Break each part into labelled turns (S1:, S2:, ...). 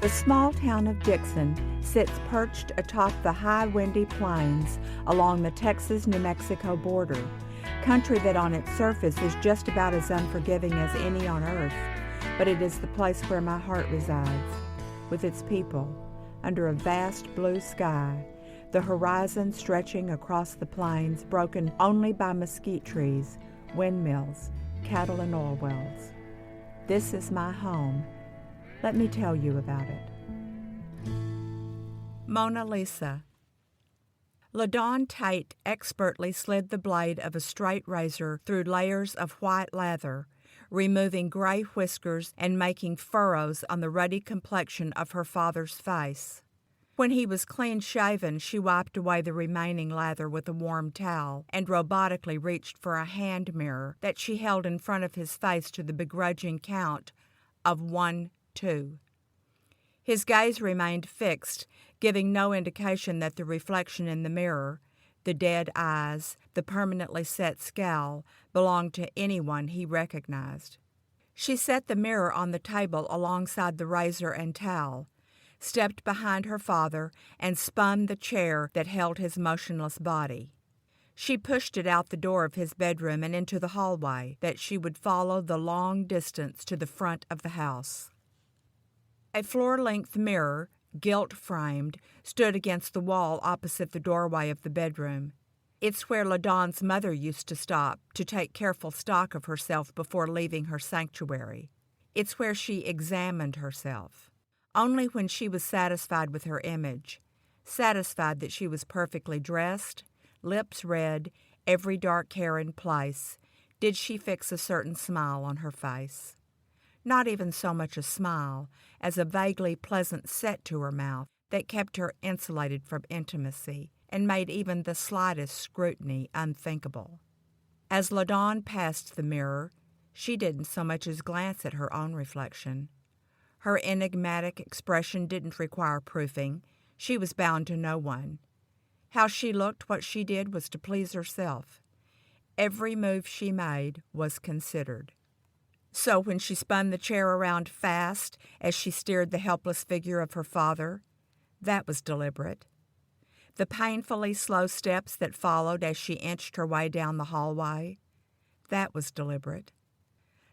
S1: The small town of Dixon sits perched atop the high, windy plains along the Texas-New Mexico border, country that on its surface is just about as unforgiving as any on earth, but it is the place where my heart resides, with its people, under a vast blue sky, the horizon stretching across the plains broken only by mesquite trees, windmills, cattle, and oil wells. This is my home. Let me tell you about it. Mona Lisa. LaDawn Tate expertly slid the blade of a straight razor through layers of white lather, removing gray whiskers and making furrows on the ruddy complexion of her father's face. When he was clean-shaven, she wiped away the remaining lather with a warm towel and robotically reached for a hand mirror that she held in front of his face to the begrudging count of 1, 2. His gaze remained fixed, giving no indication that the reflection in the mirror, the dead eyes, the permanently set scowl, belonged to anyone he recognized. She set the mirror on the table alongside the razor and towel, stepped behind her father, and spun the chair that held his motionless body. She pushed it out the door of his bedroom and into the hallway, that she would follow the long distance to the front of the house. A floor-length mirror, gilt-framed, stood against the wall opposite the doorway of the bedroom. It's where LaDawn's mother used to stop to take careful stock of herself before leaving her sanctuary. It's where she examined herself. Only when she was satisfied with her image, satisfied that she was perfectly dressed, lips red, every dark hair in place, did she fix a certain smile on her face. Not even so much a smile as a vaguely pleasant set to her mouth that kept her insulated from intimacy and made even the slightest scrutiny unthinkable. As LaDawn passed the mirror, she didn't so much as glance at her own reflection. Her enigmatic expression didn't require proofing. She was bound to no one. How she looked, what she did, was to please herself. Every move she made was considered. So when she spun the chair around fast as she steered the helpless figure of her father, that was deliberate. The painfully slow steps that followed as she inched her way down the hallway, that was deliberate.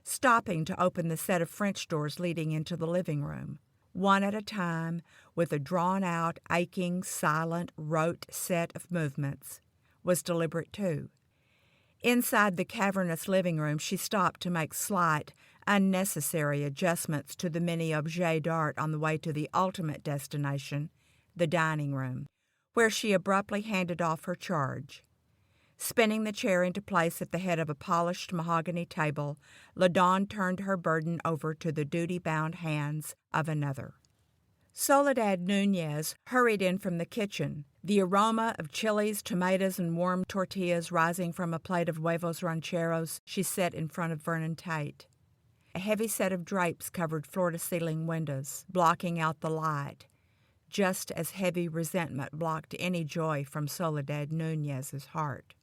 S1: Stopping to open the set of French doors leading into the living room, one at a time, with a drawn-out, aching, silent, rote set of movements, was deliberate too. Inside the cavernous living room, she stopped to make slight, unnecessary adjustments to the many objets d'art on the way to the ultimate destination, the dining room, where she abruptly handed off her charge. Spinning the chair into place at the head of a polished mahogany table, LaDawn turned her burden over to the duty-bound hands of another. Soledad Nunez hurried in from the kitchen, the aroma of chilies, tomatoes, and warm tortillas rising from a plate of huevos rancheros she set in front of Vernon Tate. A heavy set of drapes covered floor-to-ceiling windows, blocking out the light, just as heavy resentment blocked any joy from Soledad Nunez's heart.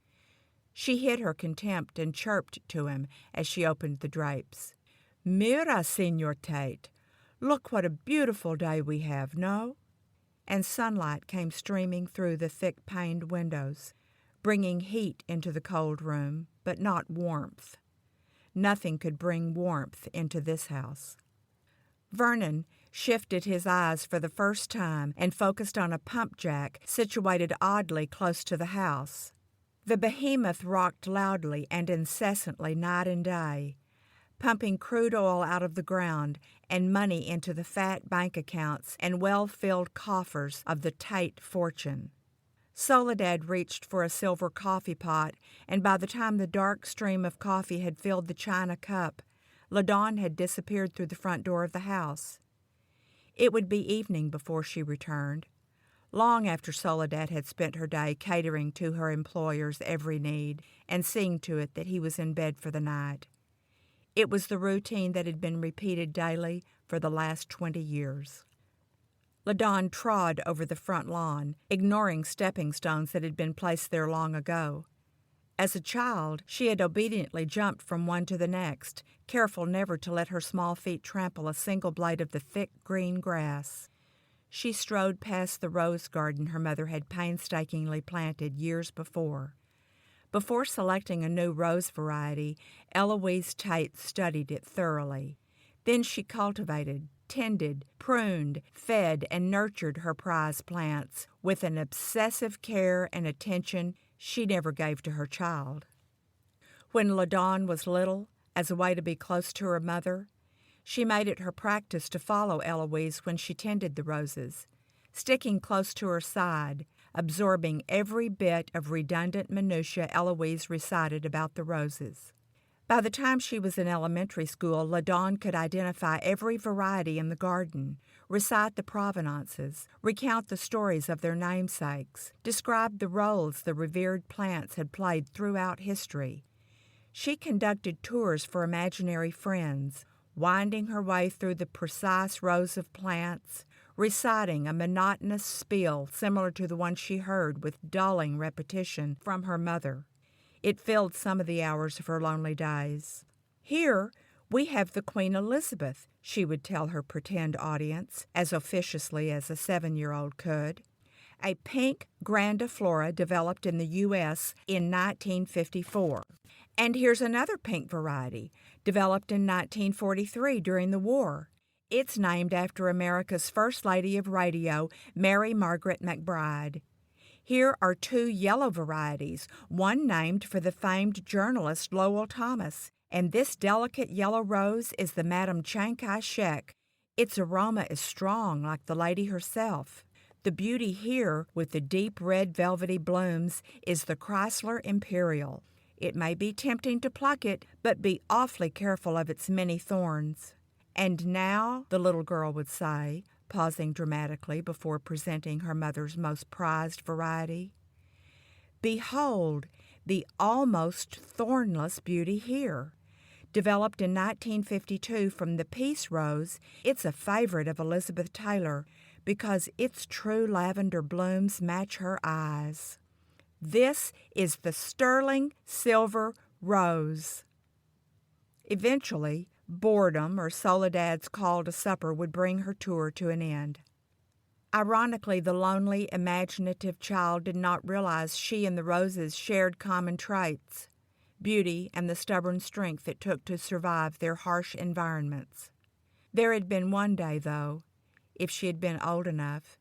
S1: She hid her contempt and chirped to him as she opened the drapes. "Mira, Senor Tate, look what a beautiful day we have, no?" And sunlight came streaming through the thick-paned windows, bringing heat into the cold room, but not warmth. Nothing could bring warmth into this house. Vernon shifted his eyes for the first time and focused on a pump jack situated oddly close to the house. The behemoth rocked loudly and incessantly night and day, pumping crude oil out of the ground and money into the fat bank accounts and well-filled coffers of the Tate fortune. Soledad reached for a silver coffee pot, and by the time the dark stream of coffee had filled the china cup, LaDawn had disappeared through the front door of the house. It would be evening before she returned, long after Soledad had spent her day catering to her employer's every need and seeing to it that he was in bed for the night. It was the routine that had been repeated daily for the last 20 years. LaDawn trod over the front lawn, ignoring stepping stones that had been placed there long ago. As a child, she had obediently jumped from one to the next, careful never to let her small feet trample a single blade of the thick green grass. She strode past the rose garden her mother had painstakingly planted years before. Before selecting a new rose variety, Eloise Tate studied it thoroughly. Then she cultivated, tended, pruned, fed, and nurtured her prize plants with an obsessive care and attention she never gave to her child. When LaDawn was little, as a way to be close to her mother, she made it her practice to follow Eloise when she tended the roses, sticking close to her side, absorbing every bit of redundant minutiae Eloise recited about the roses. By the time she was in elementary school, LaDawn could identify every variety in the garden, recite the provenances, recount the stories of their namesakes, describe the roles the revered plants had played throughout history. She conducted tours for imaginary friends, winding her way through the precise rows of plants, reciting a monotonous spiel similar to the one she heard with dulling repetition from her mother. It filled some of the hours of her lonely days. "Here we have the Queen Elizabeth," she would tell her pretend audience, as officiously as a 7-year-old could. "A pink grandiflora developed in the U.S. in 1954. And here's another pink variety, developed in 1943 during the war. It's named after America's First Lady of Radio, Mary Margaret McBride. Here are 2 yellow varieties, one named for the famed journalist Lowell Thomas, and this delicate yellow rose is the Madame Chiang Kai-shek. Its aroma is strong, like the lady herself. The beauty here, with the deep red velvety blooms, is the Chrysler Imperial. It may be tempting to pluck it, but be awfully careful of its many thorns. And now," the little girl would say, pausing dramatically before presenting her mother's most prized variety, "behold the almost thornless beauty here. Developed in 1952 from the Peace Rose, it's a favorite of Elizabeth Taylor because its true lavender blooms match her eyes. This is the sterling silver rose." Eventually, boredom or Soledad's call to supper would bring her tour to an end. Ironically, the lonely, imaginative child did not realize she and the roses shared common traits: beauty and the stubborn strength it took to survive their harsh environments. There had been one day, though, if she had been old enough,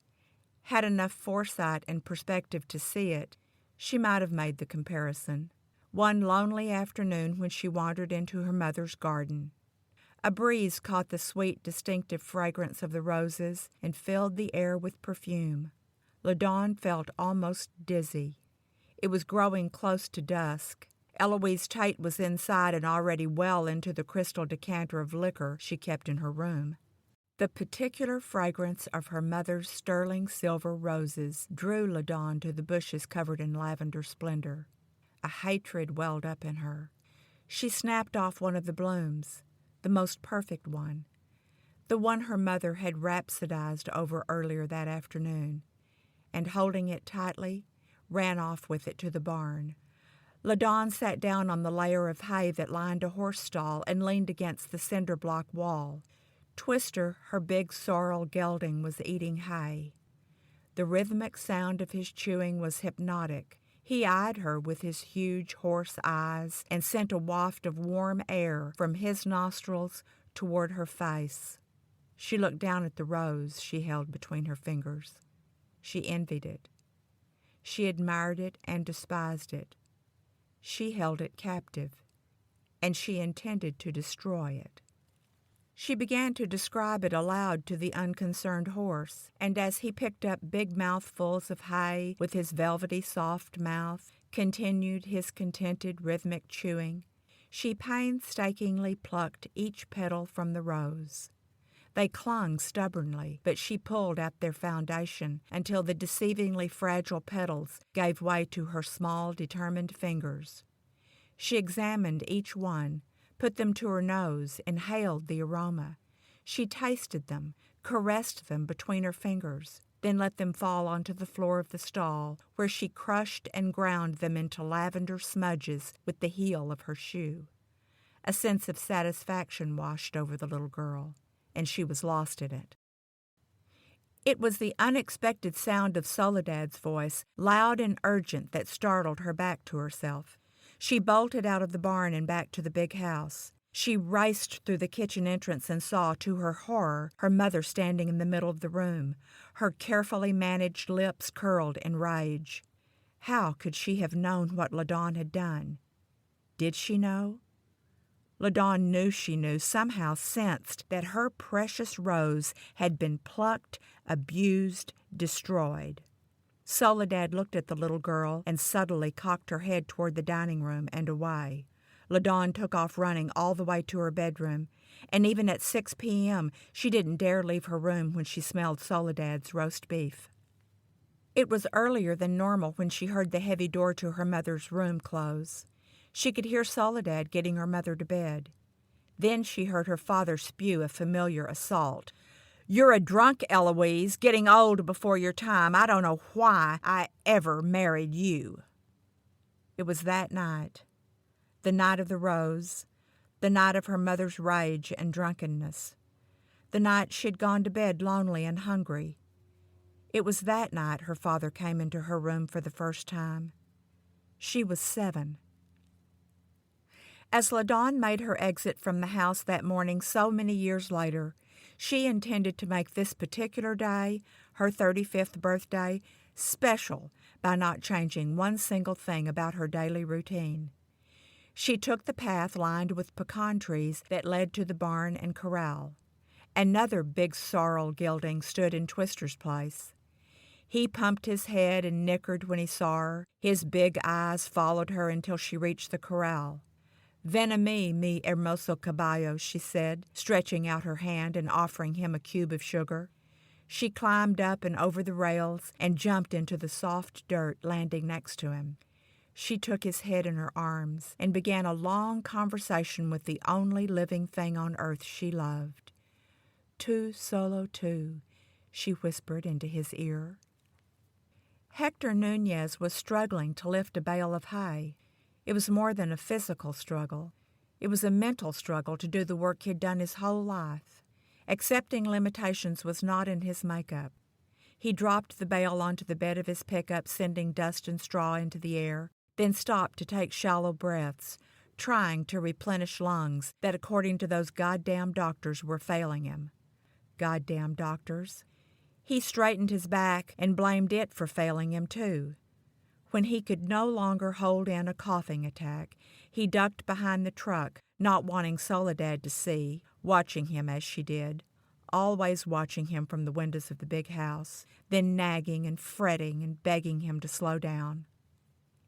S1: had enough foresight and perspective to see it, she might have made the comparison. One lonely afternoon when she wandered into her mother's garden. A breeze caught the sweet, distinctive fragrance of the roses and filled the air with perfume. LaDawn felt almost dizzy. It was growing close to dusk. Eloise Tate was inside and already well into the crystal decanter of liquor she kept in her room. The particular fragrance of her mother's sterling silver roses drew LaDawn to the bushes covered in lavender splendor. A hatred welled up in her. She snapped off one of the blooms, the most perfect one, the one her mother had rhapsodized over earlier that afternoon, and holding it tightly, ran off with it to the barn. LaDawn sat down on the layer of hay that lined a horse stall and leaned against the cinder block wall. Twister, her big sorrel gelding, was eating hay. The rhythmic sound of his chewing was hypnotic. He eyed her with his huge horse eyes and sent a waft of warm air from his nostrils toward her face. She looked down at the rose she held between her fingers. She envied it. She admired it and despised it. She held it captive, and she intended to destroy it. She began to describe it aloud to the unconcerned horse, and as he picked up big mouthfuls of hay with his velvety soft mouth, continued his contented rhythmic chewing, she painstakingly plucked each petal from the rose. They clung stubbornly, but she pulled at their foundation until the deceivingly fragile petals gave way to her small, determined fingers. She examined each one, put them to her nose, inhaled the aroma. She tasted them, caressed them between her fingers. then let them fall onto the floor of the stall, where she crushed and ground them into lavender smudges with the heel of her shoe. A sense of satisfaction washed over the little girl, and she was lost in it. It was the unexpected sound of Soledad's voice, loud and urgent, that startled her back to herself. She bolted out of the barn and back to the big house. She raced through the kitchen entrance and saw, to her horror, her mother standing in the middle of the room, her carefully managed lips curled in rage. How could she have known what LaDawn had done? Did she know? LaDawn knew she knew, somehow sensed that her precious Rose had been plucked, abused, destroyed. Soledad looked at the little girl and subtly cocked her head toward the dining room and away. LaDawn took off running all the way to her bedroom, and even at 6 p.m. she didn't dare leave her room when she smelled Soledad's roast beef. It was earlier than normal when she heard the heavy door to her mother's room close. She could hear Soledad getting her mother to bed. Then she heard her father spew a familiar assault. "You're a drunk, Eloise, getting old before your time. I don't know why I ever married you." It was that night, the night of the rose, the night of her mother's rage and drunkenness, the night she'd gone to bed lonely and hungry. It was that night her father came into her room for the first time. She was 7. As LaDawn made her exit from the house that morning so many years later, she intended to make this particular day, her 35th birthday, special by not changing one single thing about her daily routine. She took the path lined with pecan trees that led to the barn and corral. Another big sorrel gelding stood in Twister's place. He pumped his head and nickered when he saw her. His big eyes followed her until she reached the corral. "Ven a mí, mi hermoso caballo," she said, stretching out her hand and offering him a cube of sugar. She climbed up and over the rails and jumped into the soft dirt, landing next to him. She took his head in her arms and began a long conversation with the only living thing on earth she loved. "Tu solo tu," she whispered into his ear. Hector Nunez was struggling to lift a bale of hay. It was more than a physical struggle. It was a mental struggle to do the work he'd done his whole life. Accepting limitations was not in his makeup. He dropped the bale onto the bed of his pickup, sending dust and straw into the air, then stopped to take shallow breaths, trying to replenish lungs that, according to those goddamn doctors, were failing him. Goddamn doctors. He straightened his back and blamed it for failing him, too. When he could no longer hold in a coughing attack, he ducked behind the truck, not wanting Soledad to see, watching him as she did, always watching him from the windows of the big house, then nagging and fretting and begging him to slow down.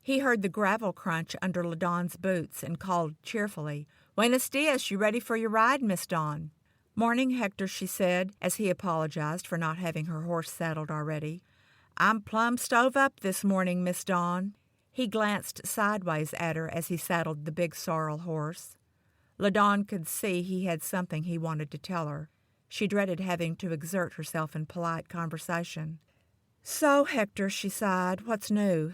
S1: He heard the gravel crunch under LaDawn's boots and called cheerfully, "Buenos dias, you ready for your ride, Miss Dawn?" "Morning, Hector," she said, as he apologized for not having her horse saddled already. "I'm plumb stove up this morning, Miss Dawn." He glanced sideways at her as he saddled the big sorrel horse. LaDawn could see he had something he wanted to tell her. She dreaded having to exert herself in polite conversation. "So, Hector," she sighed, "what's new?"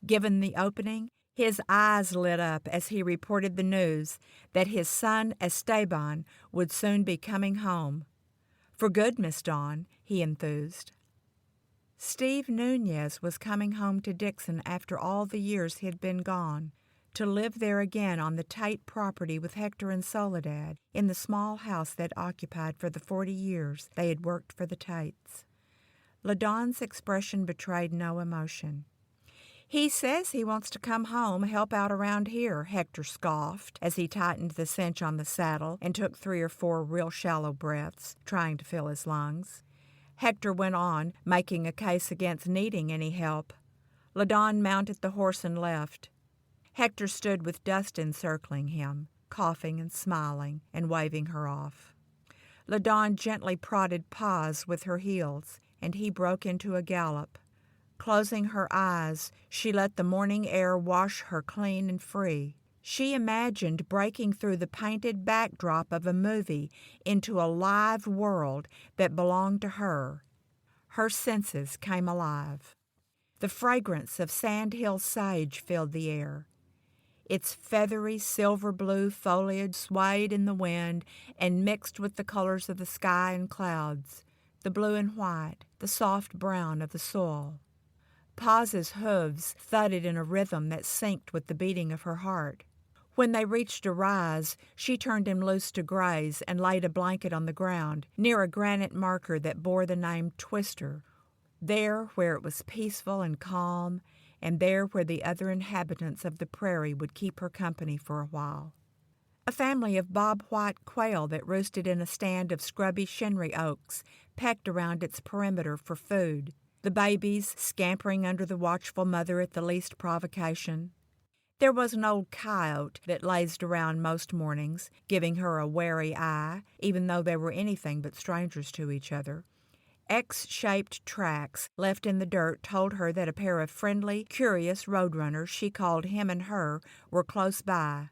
S1: Given the opening, his eyes lit up as he reported the news that his son Esteban would soon be coming home. "For good, Miss Dawn," he enthused. Steve Nunez was coming home to Dixon after all the years he had been gone, to live there again on the Tate property with Hector and Soledad, in the small house they'd occupied for the 40 years they had worked for the Tates. LaDawn's expression betrayed no emotion. "He says he wants to come home, help out around here," Hector scoffed as he tightened the cinch on the saddle and took 3 or 4 real shallow breaths, trying to fill his lungs. Hector went on, making a case against needing any help. LaDawn mounted the horse and left. Hector stood with dust encircling him, coughing and smiling and waving her off. LaDawn gently prodded paws with her heels, and he broke into a gallop. Closing her eyes, she let the morning air wash her clean and free. She imagined breaking through the painted backdrop of a movie into a live world that belonged to her. Her senses came alive. The fragrance of sandhill sage filled the air. Its feathery silver-blue foliage swayed in the wind and mixed with the colors of the sky and clouds, the blue and white, the soft brown of the soil. Paz's hooves thudded in a rhythm that synced with the beating of her heart. When they reached a rise, she turned him loose to graze and laid a blanket on the ground near a granite marker that bore the name Twister, there where it was peaceful and calm, and there where the other inhabitants of the prairie would keep her company for a while. A family of bob-white quail that roosted in a stand of scrubby shinry oaks pecked around its perimeter for food, the babies scampering under the watchful mother at the least provocation. There was an old coyote that lazed around most mornings, giving her a wary eye, even though they were anything but strangers to each other. X-shaped tracks left in the dirt told her that a pair of friendly, curious roadrunners she called him and her were close by.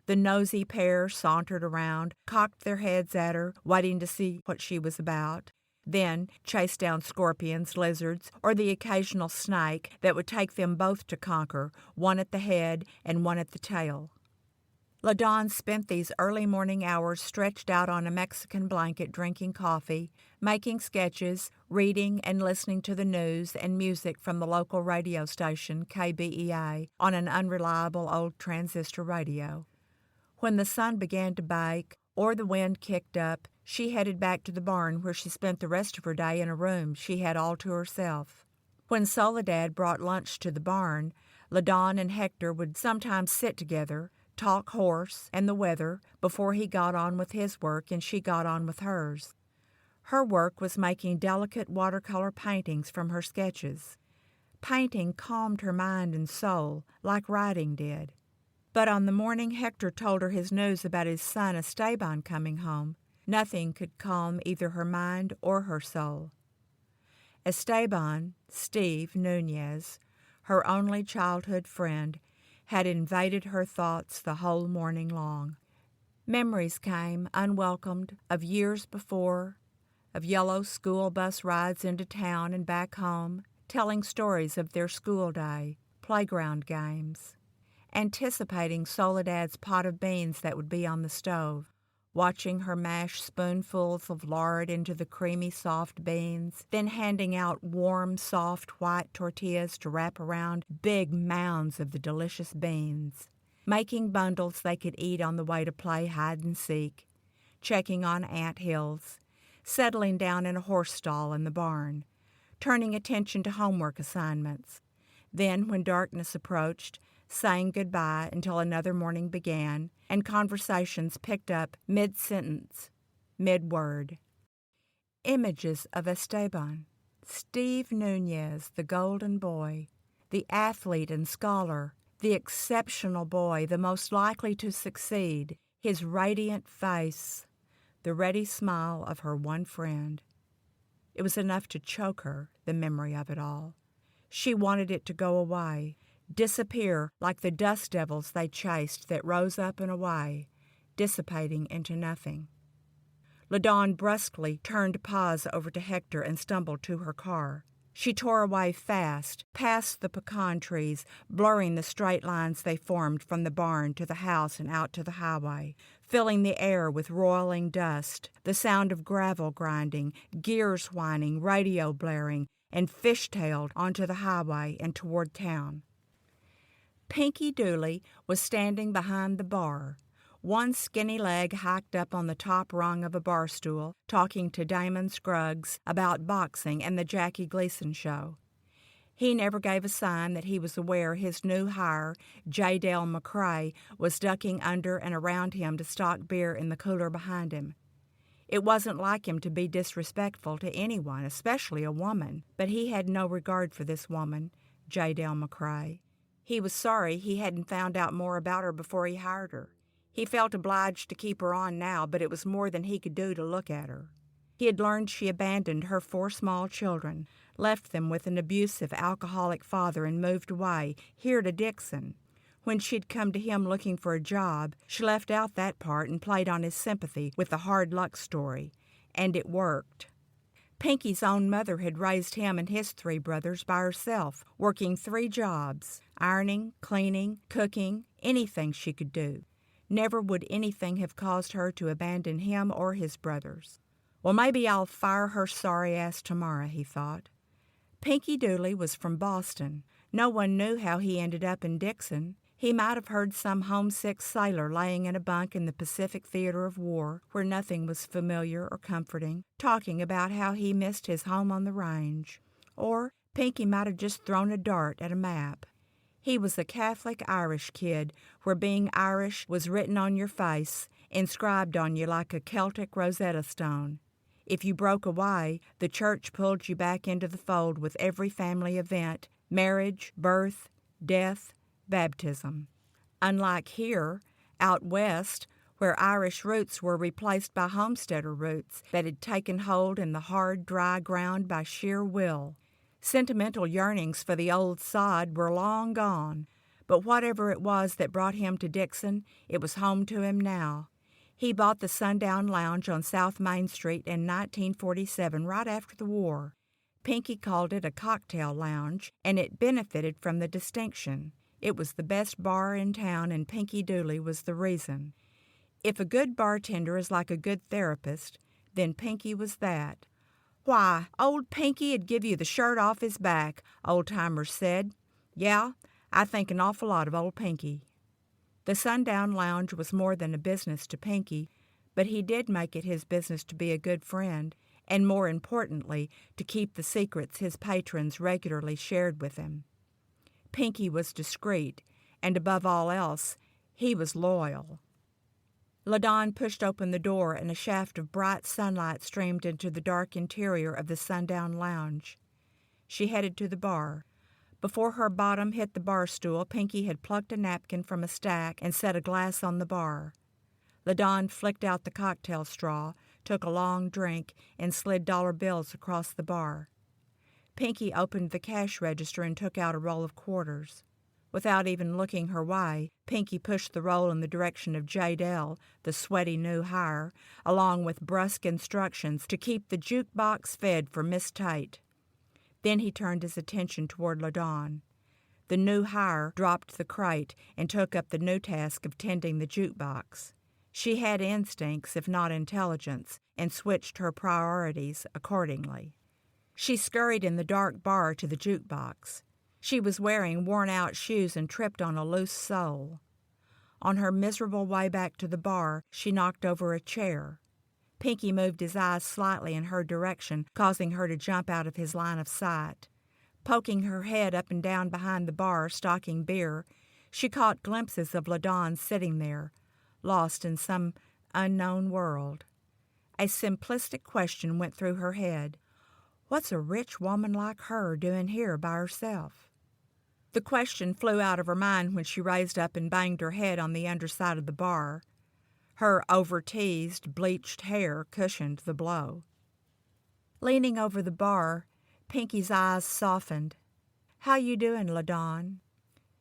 S1: The nosy pair sauntered around, cocked their heads at her, waiting to see what she was about, then chased down scorpions, lizards, or the occasional snake that would take them both to conquer, one at the head and one at the tail. LaDawn spent these early morning hours stretched out on a Mexican blanket drinking coffee, making sketches, reading and listening to the news and music from the local radio station, KBEA, on an unreliable old transistor radio. When the sun began to bake or the wind kicked up, she headed back to the barn where she spent the rest of her day in a room she had all to herself. When Soledad brought lunch to the barn, LaDawn and Hector would sometimes sit together, talk horse and the weather before he got on with his work and she got on with hers. Her work was making delicate watercolor paintings from her sketches. Painting calmed her mind and soul like writing did. But on the morning Hector told her his news about his son Esteban coming home, nothing could calm either her mind or her soul. Esteban, Steve Nunez, her only childhood friend, had invaded her thoughts the whole morning long. Memories came, unwelcomed, of years before, of yellow school bus rides into town and back home, telling stories of their school day, playground games, anticipating Soledad's pot of beans that would be on the stove, watching her mash spoonfuls of lard into the creamy, soft beans, then handing out warm, soft, white tortillas to wrap around big mounds of the delicious beans, making bundles they could eat on the way to play hide-and-seek, checking on ant hills, settling down in a horse stall in the barn, turning attention to homework assignments. Then, when darkness approached, saying goodbye until another morning began, and conversations picked up mid-sentence, mid-word. Images of Esteban, Steve Nunez, the golden boy, the athlete and scholar, the exceptional boy, the most likely to succeed, his radiant face, the ready smile of her one friend. It was enough to choke her, the memory of it all. She wanted it to go away, disappear like the dust devils they chased that rose up and away, dissipating into nothing. LaDawn brusquely turned Paz over to Hector and stumbled to her car. She tore away fast, past the pecan trees, blurring the straight lines they formed from the barn to the house and out to the highway, filling the air with roiling dust, the sound of gravel grinding, gears whining, radio blaring, and fishtailed onto the highway and toward town. Pinky Dooley was standing behind the bar, one skinny leg hiked up on the top rung of a bar stool, talking to Damon Scruggs about boxing and the Jackie Gleason show. He never gave a sign that he was aware his new hire, J. Dale McCrae, was ducking under and around him to stock beer in the cooler behind him. It wasn't like him to be disrespectful to anyone, especially a woman, but he had no regard for this woman, J. Dale McCrae. He was sorry he hadn't found out more about her before he hired her. He felt obliged to keep her on now, but it was more than he could do to look at her. He had learned she abandoned her 4 small children, left them with an abusive alcoholic father, and moved away, here to Dixon. When she'd come to him looking for a job, she left out that part and played on his sympathy with the hard luck story, and it worked. Pinky's own mother had raised him and his 3 brothers by herself, working 3 jobs: ironing, cleaning, cooking, anything she could do. Never would anything have caused her to abandon him or his brothers. Well, maybe I'll fire her sorry ass tomorrow, he thought. Pinky Dooley was from Boston. No one knew how he ended up in Dixon. He might have heard some homesick sailor laying in a bunk in the Pacific theater of war, where nothing was familiar or comforting, talking about how he missed his home on the range. Or Pinky might have just thrown a dart at a map. He was a Catholic Irish kid, where being Irish was written on your face, inscribed on you like a Celtic Rosetta Stone. If you broke away, the church pulled you back into the fold with every family event: marriage, birth, death, baptism. Unlike here, out west, where Irish roots were replaced by homesteader roots that had taken hold in the hard, dry ground by sheer will. Sentimental yearnings for the old sod were long gone, but whatever it was that brought him to Dixon, it was home to him now. He bought the Sundown Lounge on South Main Street in 1947, right after the war. Pinky called it a cocktail lounge, and it benefited from the distinction. It was the best bar in town, and Pinky Dooley was the reason. If a good bartender is like a good therapist, then Pinky was that. "Why, old Pinky'd give you the shirt off his back," old-timers said. Yeah, I think an awful lot of old Pinky. The Sundown Lounge was more than a business to Pinky, but he did make it his business to be a good friend, and more importantly, to keep the secrets his patrons regularly shared with him. Pinky was discreet, and above all else, he was loyal. LaDawn pushed open the door, and a shaft of bright sunlight streamed into the dark interior of the Sundown Lounge. She headed to the bar. Before her bottom hit the bar stool, Pinky had plucked a napkin from a stack and set a glass on the bar. LaDawn flicked out the cocktail straw, took a long drink, and slid dollar bills across the bar. Pinky opened the cash register and took out a roll of quarters. Without even looking her way, Pinky pushed the roll in the direction of J. Dell, the sweaty new hire, along with brusque instructions to keep the jukebox fed for Miss Tate. Then he turned his attention toward LaDawn. The new hire dropped the crate and took up the new task of tending the jukebox. She had instincts, if not intelligence, and switched her priorities accordingly. She scurried in the dark bar to the jukebox. She was wearing worn-out shoes and tripped on a loose sole. On her miserable way back to the bar, she knocked over a chair. Pinky moved his eyes slightly in her direction, causing her to jump out of his line of sight. Poking her head up and down behind the bar, stocking beer, she caught glimpses of LaDawn sitting there, lost in some unknown world. A simplistic question went through her head. What's a rich woman like her doing here by herself? The question flew out of her mind when she raised up and banged her head on the underside of the bar. Her over-teased, bleached hair cushioned the blow. Leaning over the bar, Pinky's eyes softened. "How you doing, LaDawn?"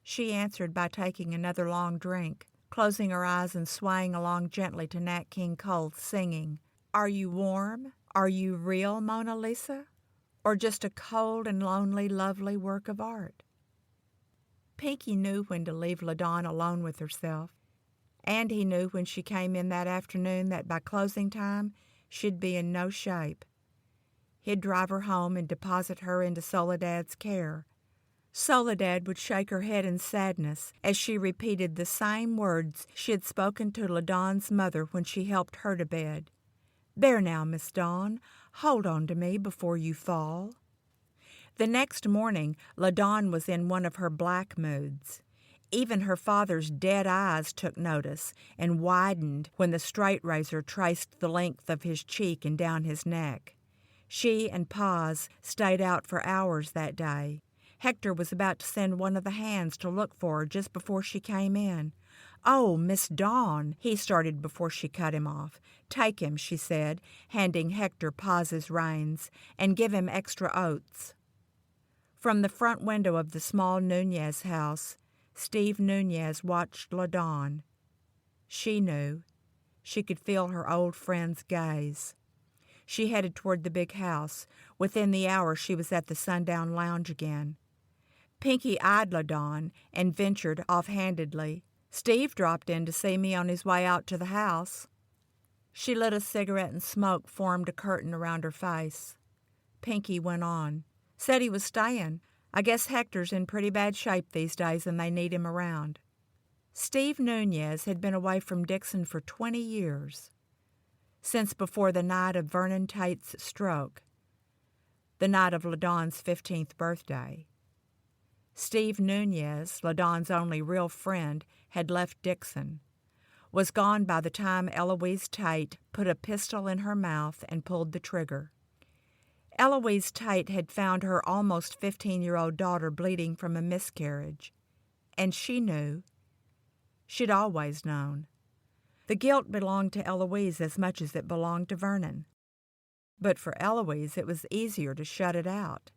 S1: She answered by taking another long drink, closing her eyes and swaying along gently to Nat King Cole's singing. "Are you warm? Are you real, Mona Lisa? Or just a cold and lonely, lovely work of art?" Pinky knew when to leave LaDawn alone with herself, and he knew when she came in that afternoon that by closing time she'd be in no shape. He'd drive her home and deposit her into Soledad's care. Soledad would shake her head in sadness as she repeated the same words she had spoken to LaDawn's mother when she helped her to bed. "There now, Miss Dawn, hold on to me before you fall." The next morning, LaDawn was in one of her black moods. Even her father's dead eyes took notice and widened when the straight razor traced the length of his cheek and down his neck. She and Paz stayed out for hours that day. Hector was about to send one of the hands to look for her just before she came in. "Oh, Miss Dawn," he started before she cut him off. "Take him," she said, handing Hector Paz's reins, "and give him extra oats." From the front window of the small Nunez house, Steve Nunez watched LaDawn. She knew. She could feel her old friend's gaze. She headed toward the big house. Within the hour, she was at the sundown lounge again. Pinky eyed LaDawn and ventured offhandedly, "Steve dropped in to see me on his way out to the house." She lit a cigarette and smoke formed a curtain around her face. Pinky went on, "Said he was staying. I guess Hector's in pretty bad shape these days and they need him around." Steve Nunez had been away from Dixon for 20 years, since before the night of Vernon Tate's stroke, the night of LaDawn's 15th birthday. Steve Nunez, LaDawn's only real friend, had left Dixon, was gone by the time Eloise Tate put a pistol in her mouth and pulled the trigger. Eloise Tate had found her almost 15-year-old daughter bleeding from a miscarriage, and she knew. She'd always known. The guilt belonged to Eloise as much as it belonged to Vernon. But for Eloise, it was easier to shut it out.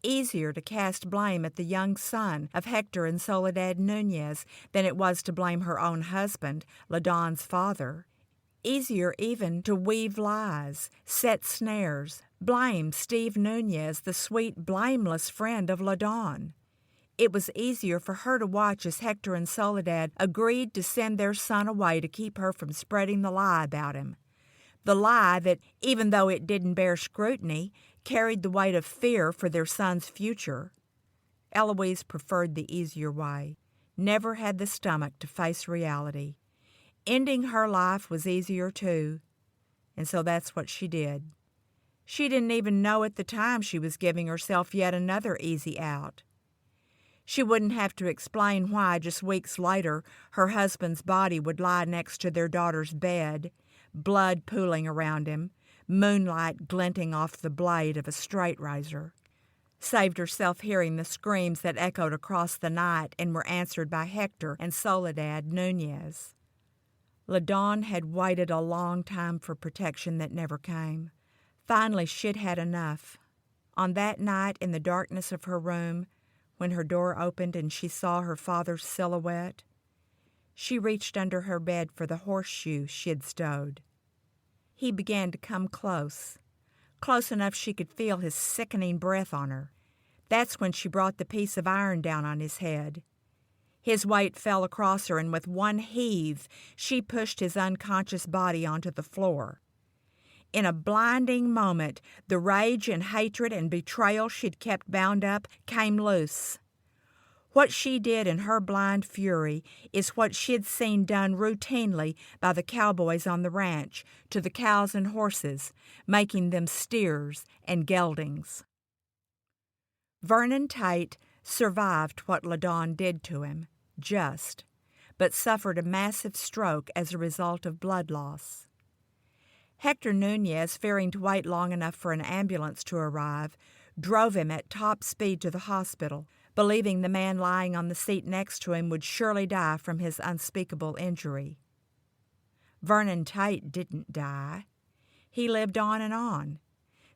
S1: Easier to cast blame at the young son of Hector and Soledad Nunez than it was to blame her own husband, LaDawn's father. Easier even to weave lies, set snares, blame Steve Nunez, the sweet, blameless friend of LaDawn. It was easier for her to watch as Hector and Soledad agreed to send their son away to keep her from spreading the lie about him. The lie that, even though it didn't bear scrutiny, carried the weight of fear for their son's future. Eloise preferred the easier way, never had the stomach to face reality. Ending her life was easier too, and so that's what she did. She didn't even know at the time she was giving herself yet another easy out. She wouldn't have to explain why just weeks later her husband's body would lie next to their daughter's bed, blood pooling around him, moonlight glinting off the blade of a straight razor. Saved herself hearing the screams that echoed across the night and were answered by Hector and Soledad Nunez. LaDawn had waited a long time for protection that never came. Finally, she'd had enough. On that night, in the darkness of her room, when her door opened and she saw her father's silhouette, she reached under her bed for the horseshoe she'd stowed. He began to come close enough she could feel his sickening breath on her. That's when she brought the piece of iron down on his head. His weight fell across her, and with one heave, she pushed his unconscious body onto the floor. In a blinding moment, the rage and hatred and betrayal she'd kept bound up came loose. What she did in her blind fury is what she'd seen done routinely by the cowboys on the ranch to the cows and horses, making them steers and geldings. Vernon Tate survived what LaDawn did to him, but suffered a massive stroke as a result of blood loss. Hector Nunez, fearing to wait long enough for an ambulance to arrive, drove him at top speed to the hospital, believing the man lying on the seat next to him would surely die from his unspeakable injury. Vernon Tate didn't die. He lived on,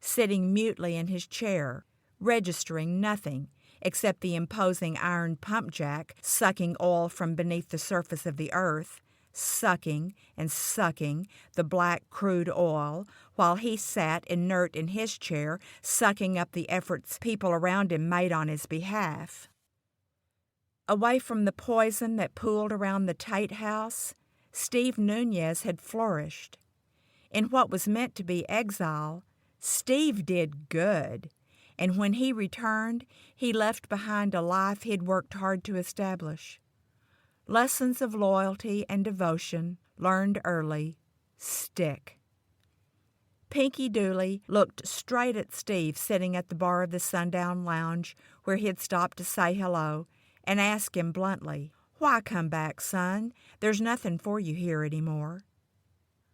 S1: sitting mutely in his chair, registering nothing except the imposing iron pump jack sucking oil from beneath the surface of the earth, sucking and sucking the black crude oil, while he sat inert in his chair, sucking up the efforts people around him made on his behalf. Away from the poison that pooled around the Tate house, Steve Nunez had flourished. In what was meant to be exile, Steve did good, and when he returned, he left behind a life he'd worked hard to establish. Lessons of loyalty and devotion, learned early, stick. Pinky Dooley looked straight at Steve sitting at the bar of the sundown lounge where he'd stopped to say hello, and asked him bluntly, "Why come back, son? There's nothing for you here anymore."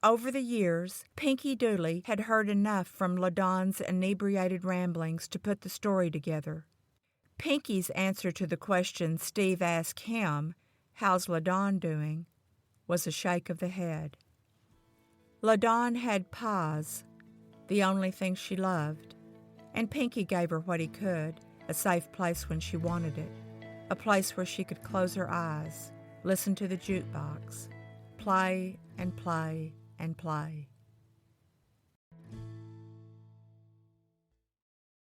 S1: Over the years, Pinky Dooley had heard enough from LaDawn's inebriated ramblings to put the story together. Pinky's answer to the question Steve asked him, "How's LaDawn doing?" was a shake of the head. LaDawn had Paz, the only thing she loved, and Pinky gave her what he could, a safe place when she wanted it, a place where she could close her eyes, listen to the jukebox, play and play and play.